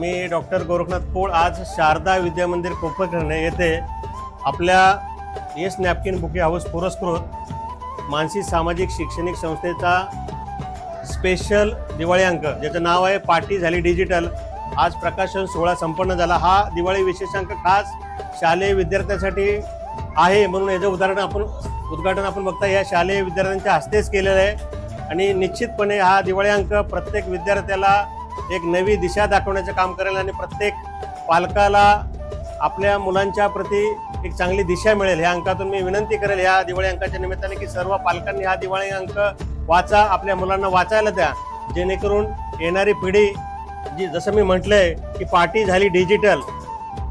मी doctor Gorakhnath पोळ आज शारदा विद्या मंदिर कोपरखैरणे येथे आपल्या येस नॅपकिन बुके हाऊस पुरस्कृत मानसी सामाजिक शैक्षणिक संस्थेचा स्पेशल दिवाळी अंक ज्याचं नाव आहे पाटी झाली डिजिटल आज प्रकाशन सोहळा संपन्न झाला। हा दिवाळी विशेषांक खास शालेय विद्यार्थ्यांसाठी आहे म्हणून याचं उद्घाटन आपण बघता या शालेय विद्यार्थ्यांच्या हस्तेच केलेलं आहे आणि निश्चितपणे हा दिवाळी अंक प्रत्येक विद्यार्थ्याला एक नवी दिशा दाखवण्याचं काम करेल आणि प्रत्येक पालकाला आपल्या मुलांच्या प्रती एक चांगली दिशा मिळेल। ह्या अंकातून मी विनंती करेल ह्या दिवाळी अंकाच्या निमित्ताने की सर्व पालकांनी हा दिवाळी अंक वाचा, आपल्या मुलांना वाचायला द्या, जेणेकरून येणारी पिढी जी जसं मी म्हटलंय की पाटी झाली डिजिटल,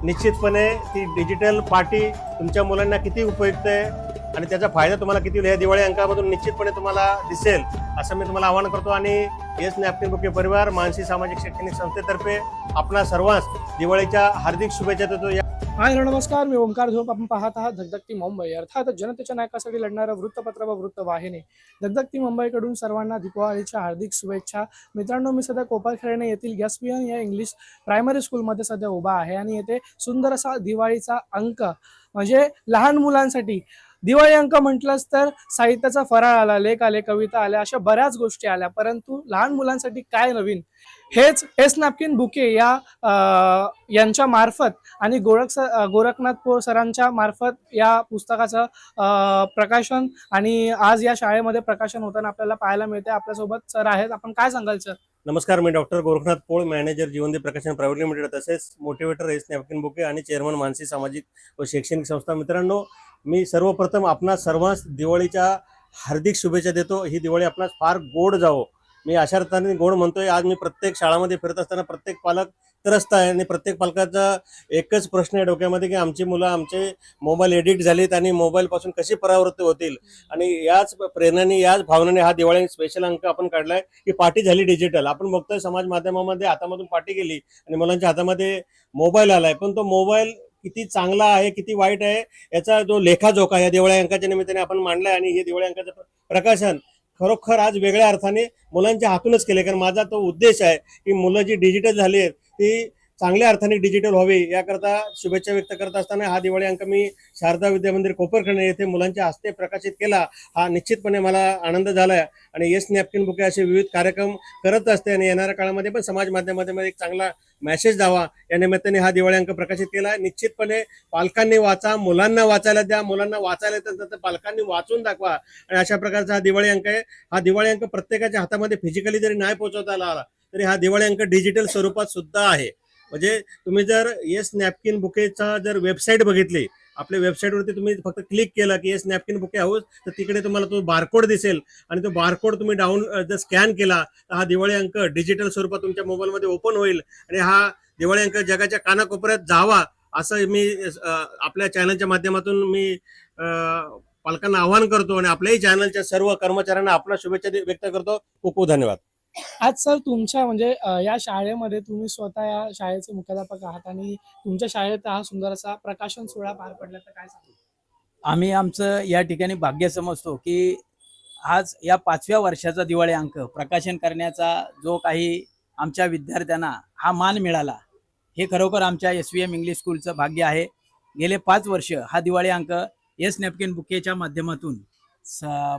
निश्चितपणे ती डिजिटल पाटी तुमच्या मुलांना किती उपयुक्त आहे आणि त्याचा फायदा तुम्हाला किती होईल या दिवाळी अंकामधून निश्चितपणे तुम्हाला दिसेल असं मी तुम्हाला आवाहन करतो। आणि येस नॅपकिन बुके परिवार मानसी सामाजिक शैक्षणिक संस्थेतर्फे आपणा सर्वांस दिवाळीच्या हार्दिक शुभेच्छा देतो। हाय नमस्कार, मी ओंकार झोप। आपण पाहत आहात धगधगती मुंबई, अर्थात जनतेच्या नायकासाठी लढणारं वृत्तपत्र व वृत्तवाहिनी धगधगती मुंबईकडून सर्वांना दिवाळीच्या हार्दिक शुभेच्छा। मित्रांनो, मी सध्या कोपरखैरणे येथील गॅस्पियन या इंग्लिश प्रायमरी स्कूलमध्ये सध्या उभा आहे आणि येथे सुंदर असा दिवाळीचा अंक म्हणजे लहान मुलांसाठी दिवाळी अंक म्हटलंच तर साहित्याचा फराळ आला, लेख आले, कविता आल्या, अशा बऱ्याच गोष्टी आल्या, परंतु लहान मुलांसाठी काय नवीन हेच येस नॅपकिन बुके यांच्या मार्फत आणि गोरखनाथ पोळ सरांच्या मार्फत या पुस्तकाचं प्रकाशन आणि आज या शाळेमध्ये प्रकाशन होताना आपल्याला पाहायला मिळते। आपल्यासोबत सर आहेत, आपण काय सांगाल सर? नमस्कार, मी डॉक्टर गोरखनाथ पोळ, मॅनेजर जीवनदीप प्रकाशन प्रायव्हेट लिमिटेड, तसेच मोटिवेटर येस नॅपकिन बुके आणि चेअरमन मानसी सामाजिक व शैक्षणिक संस्था। मित्रांनो, मी सर्वप्रथम आपणा सर्वांस दिवाळीच्या हार्दिक शुभेच्छा देतो। ही दिवाळी आपणास फार गोड जावो, मी अशा अर्थाने गोड म्हणतोय। आज मी प्रत्येक शाळामध्ये फिरत असताना प्रत्येक पालक त्रस्त आहे आणि प्रत्येक पालकाचा एकच प्रश्न आहे डोक्यामध्ये की आमची मुलं आमचे मोबाईल एडिक्ट झालीत आणि मोबाईलपासून कशी परावृत्त होतील। आणि याच प्रेरणेने याच भावनेने हा दिवाळी स्पेशल अंक आपण काढलाय की पाटी झाली डिजिटल। आपण बघतोय समाज माध्यमामध्ये हातामधून पाटी गेली आणि मुलांच्या हातामध्ये मोबाईल आलाय, पण तो मोबाईल किती चांगला आहे किती वाईट आहे याचा जो लेखाजोखा या दिवाळी अंकाच्या निमित्ताने आपण मांडलाय। आणि हे दिवाळी अंकाचं प्रकाशन खरोखर आज वेगळ्या अर्थाने मुलांच्या हातूनच केले, कारण माझा तो उद्देश आहे की मुलं जी डिजिटल झाली आहेत ती चांगल्या अर्थाने डिजिटल व्हावी याकरता शुभेच्छा व्यक्त करत असताना हा दिवाळी अंक मी शारदा विद्या मंदिर कोपरखैरणे येथे मुलांच्या हस्ते प्रकाशित केला। हा निश्चितपणे मला आनंद झालाय आणि येस नॅपकिन बुके असे विविध कार्यक्रम करत असते आणि येणाऱ्या काळामध्ये पण समाज माध्यमामध्ये एक चांगला मेसेज द्यावा या निमित्ताने हा दिवाळी अंक प्रकाशित केला। निश्चितपणे पालकांनी वाचा, मुलांना वाचायला द्या, मुलांना वाचायला येतं तर पालकांनी वाचून दाखवा आणि अशा प्रकारचा हा दिवाळी अंक आहे। हा दिवाळी अंक प्रत्येकाच्या हातामध्ये फिजिकली जरी नाही पोहोचवता आला तरी हा दिवाळी अंक डिजिटल स्वरूपात सुद्धा आहे। म्हणजे तुम्ही जर येस नॅपकिन बुकेचा जर वेबसाईट बघितली, आपल्या वेबसाईटवरती तुम्ही फक्त क्लिक केलं की येस नॅपकिन बुके हाऊस तर तिकडे तुम्हाला तो बारकोड दिसेल आणि तो बारकोड तुम्ही जर स्कॅन केला तर हा दिवाळी अंक डिजिटल स्वरूपात तुमच्या मोबाईलमध्ये ओपन होईल आणि हा दिवाळी अंक जगाच्या कानाकोपऱ्यात जावा असं मी आपल्या चॅनलच्या माध्यमातून मी पालकांना आवाहन करतो आणि आपल्याही चॅनलच्या सर्व कर्मचाऱ्यांना आपला शुभेच्छा व्यक्त करतो। खूप खूप धन्यवाद। आज सर तुमच्या म्हणजे या शाळेमध्ये तुम्ही स्वतः या शाळेचे मुख्याध्यापक आहात आणि तुमच्या शाळेत हा सुंदर असा प्रकाशन सोहळा पार पडला, तर काय सांगू? आम्ही आमचं या ठिकाणी भाग्य समजतो की आज या 5व्या वर्षाचा दिवाळी अंक प्रकाशन करण्याचा जो काही आमच्या विद्यार्थ्यांना हा मान मिळाला, हे खरोखर आमच्या SVM इंग्लिश स्कूलचं भाग्य आहे। गेले 5 वर्ष हा दिवाळी अंक येस नॅपकिन बुकेच्या माध्यमातून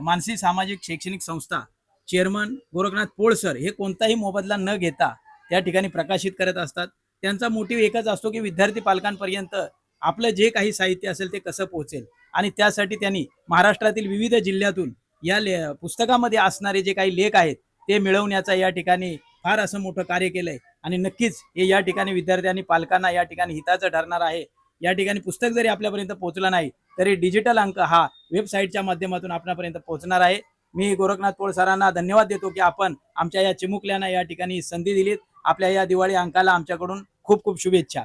मानसी सामाजिक शैक्षणिक संस्था चेअरमन गोरखनाथ पोळ सर हे कोणताही मोबदला न घेता त्या ठिकाणी प्रकाशित करत असतात। त्यांचा मोटिव्ह एकच असतो की विद्यार्थी पालकांपर्यंत आपलं जे काही साहित्य असेल ते कसं पोहोचेल आणि त्यासाठी त्यांनी महाराष्ट्रातील विविध जिल्ह्यातून या पुस्तकामध्ये असणारे जे काही लेख आहेत ते मिळवण्याचा या ठिकाणी फार असं मोठं कार्य केलंय आणि नक्कीच हे या ठिकाणी विद्यार्थी आणि पालकांना या ठिकाणी हिताचं ठरणार आहे। या ठिकाणी पुस्तक जरी आपल्यापर्यंत पोहोचलं नाही तरी डिजिटल अंक हा वेबसाईटच्या माध्यमातून आपल्यापर्यंत पोहोचणार आहे। मी गोरखनाथ पोळ सरांना धन्यवाद देतो की आपण आमच्या या चिमुकल्यांना या ठिकाणी संधी दिलीत। आपल्या या दिवाळी अंकाला आमच्याकडून खूप खूप शुभेच्छा।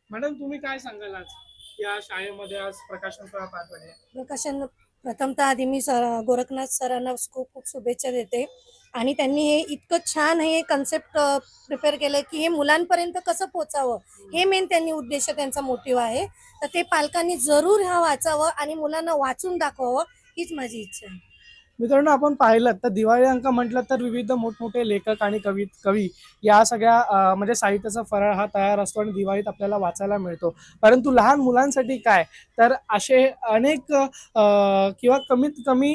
मॅडम, तुम्ही काय सांगाल आज या शाळेमध्ये आज प्रकाशन सोहळा पार पडला? प्रकाशन प्रथमतः आधी मी गोरखनाथ सरांना खूप खूप शुभेच्छा देते आणि त्यांनी हे इतकं छान हे कन्सेप्ट प्रिपेअर केलं की हे मुलांपर्यंत कसं पोचावं हे मेन त्यांनी उद्देश त्यांचा मोटिव्ह आहे। तर ते पालकांनी जरूर हा वाचावं आणि मुलांना वाचून दाखवावं हीच माझी इच्छा आहे। मित्रांनो, आपण पाहिलं तर दिवाळी अंक म्हटलं तर विविध मोठमोठे लेखक आणि कवी या सगळ्या म्हणजे साहित्याचा फराळ हा तयार असतो आणि दिवाळीत आपल्याला वाचायला मिळतो. परंतु लहान मुलांसाठी काय, तर असे अनेक किंवा कमीत कमी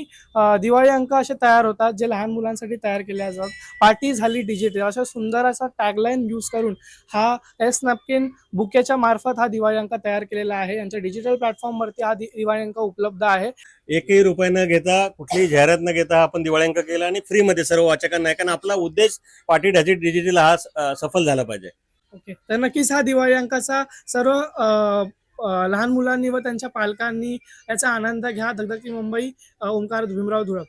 दिवाळी अंक असे तयार होतात जे लहान मुलांसाठी तयार केले जातात. पार्टी झाली डिजिटल अशा सुंदर असा टॅगलाईन यूज करून हा एस नॅपकिन बुकेच्या मार्फत हा दिवाळी अंक तयार केलेला आहे. यांच्या डिजिटल प्लॅटफॉर्मवरती हा दिवाळी अंक उपलब्ध आहे. एकही रुपये न घेता, कुठलीही जाहिरात न घेता हा आपण दिवाळी अंक केला आणि फ्रीमध्ये सर्व वाचकांना आहे. कारण आपला उद्देश पार्टी डिजिटल हा सफल झाला पाहिजे. ओके, तर नक्कीच हा दिवाळी अंकाचा सर्व लहान मुलांनी व त्यांच्या पालकांनी याचा आनंद घ्या. धगधगती मुंबई, ओंकार भीमराव धुळक.